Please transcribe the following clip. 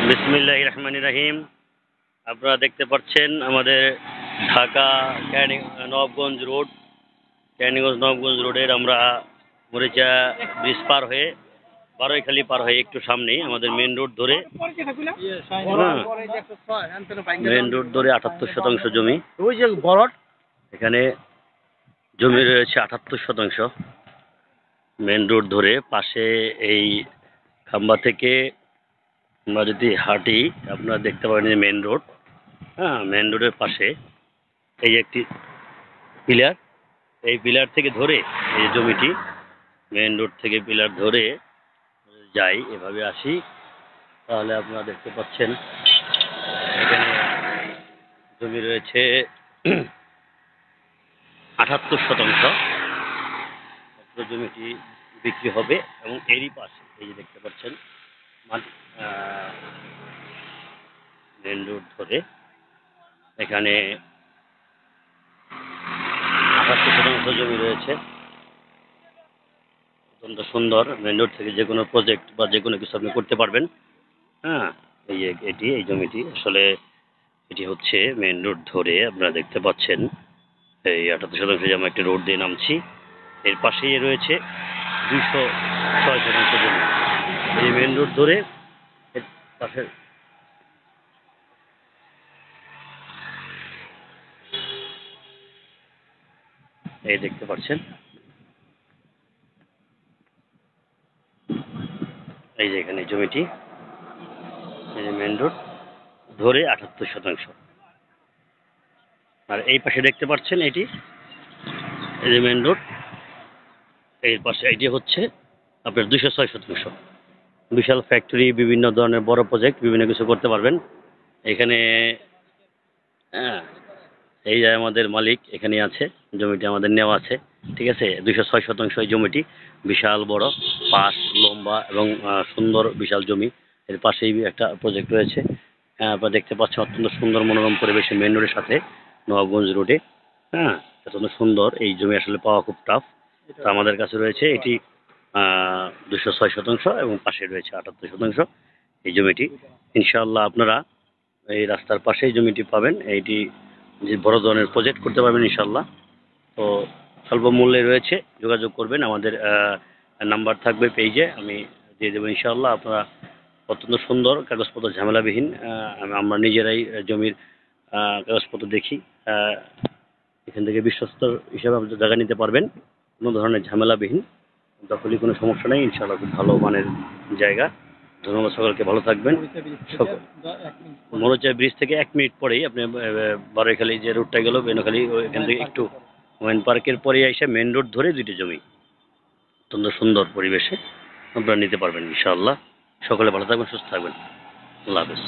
বিসমিল্লাহির রহমানির রহিম। আপনারা দেখতে পাচ্ছেন আমাদের ঢাকা নবাবগঞ্জ রোড, নবাবগঞ্জ রোডের আমরা মরিচা ব্রিজ পার হয়ে বারৈখালী পার হয়ে একটু সামনেই আমাদের মেন রোড ধরে মেন রোড ধরে ৭৮% জমি, এখানে জমি রয়েছে ৭৮%। মেন রোড ধরে পাশে এই খাম্বা থেকে আমরা যদি হাঁটি আপনারা দেখতে পাবেন যে মেন রোড, মেন রোডের পাশে এই একটি পিলার, এই পিলার থেকে ধরে এই জমিটি মেন রোড থেকে পিলার ধরে যাই, এভাবে আসি, তাহলে আপনারা দেখতে পাচ্ছেন এখানে জমি রয়েছে ৭৮%। জমিটি বিক্রি হবে এবং এরই পাশে এই যে দেখতে পাচ্ছেন মেন রোড ধরে এখানে ৭৮% জমি রয়েছে। অত্যন্ত সুন্দর, মেন রোড থেকে যে কোনো প্রজেক্ট বা যে কোনো কিছু আপনি করতে পারবেন। এই জমিটি আসলে এটি হচ্ছে মেন রোড ধরে আপনারা দেখতে পাচ্ছেন এই ৭৮% যে আমরা একটি রোড দিয়ে নামছি, এর পাশেই রয়েছে ২০৬% জমি। এই মেন রোড ধরে এর পাশে এই দেখতে পাচ্ছেন এই যে এখানে জমিটি, এই যে মেন রোড ধরে ৭৮%। আর এই পাশে দেখতে পাচ্ছেন এটি এই যে মেন রোড, এর পাশে এটি হচ্ছে আপনার ২০৬%। বিশাল ফ্যাক্টরি, বিভিন্ন ধরনের বড় প্রজেক্ট, বিভিন্ন কিছু করতে পারবেন এখানে। এই যে আমাদের মালিক এখানে আছে, জমিটি আমাদের নেওয়া আছে, ঠিক আছে। ২০৬% এই জমিটি বিশাল বড়, পাশ লম্বা এবং সুন্দর বিশাল জমি। এর পাশেই একটা প্রজেক্ট রয়েছে, আপনারা দেখতে পাচ্ছেন অত্যন্ত সুন্দর মনোরম পরিবেশে মেন রোডের সাথে নবাবগঞ্জ রোডে। অত্যন্ত সুন্দর, এই জমি আসলে পাওয়া খুব টাফ। তো আমাদের কাছে রয়েছে এটি ২০৬% এবং পাশে রয়েছে ৭৮% এই জমিটি। ইনশাআল্লাহ আপনারা এই রাস্তার পাশেই জমিটি পাবেন, এইটি যে বড় ধরনের প্রজেক্ট করতে পারবেন ইনশাআল্লাহ। তো স্বল্প মূল্যে রয়েছে, যোগাযোগ করবেন, আমাদের নাম্বার থাকবে পেজে, আমি দিয়ে দেবো ইনশাআল্লাহ। আপনারা অত্যন্ত সুন্দর কাগজপত্র ঝামেলাবিহীন, আমরা নিজেরাই জমির কাগজপত্র দেখি, এখান থেকে বিশ্বস্ত হিসাবে আপনি জায়গা নিতে পারবেন, কোনো ধরনের ঝামেলাবিহীন, দখলই কোনো সমস্যা নেই ইনশাআল্লাহ। খুব ভালো মানের জায়গা। ধন্যবাদ সকলকে, ভালো থাকবেন। মরিচা ব্রিজ থেকে ১ মিনিট পরেই আপনি বারৈখালী যে রোডটা গেল বেনখালী, ওইখান থেকে একটু ওয়েন পার্কের পরে এসে মেন রোড ধরে ২টি জমি অত্যন্ত সুন্দর পরিবেশে আপনারা নিতে পারবেন ইনশাআল্লাহ। সকলে ভালো থাকবেন, সুস্থ থাকবেন। আল্লাহ হাফেজ।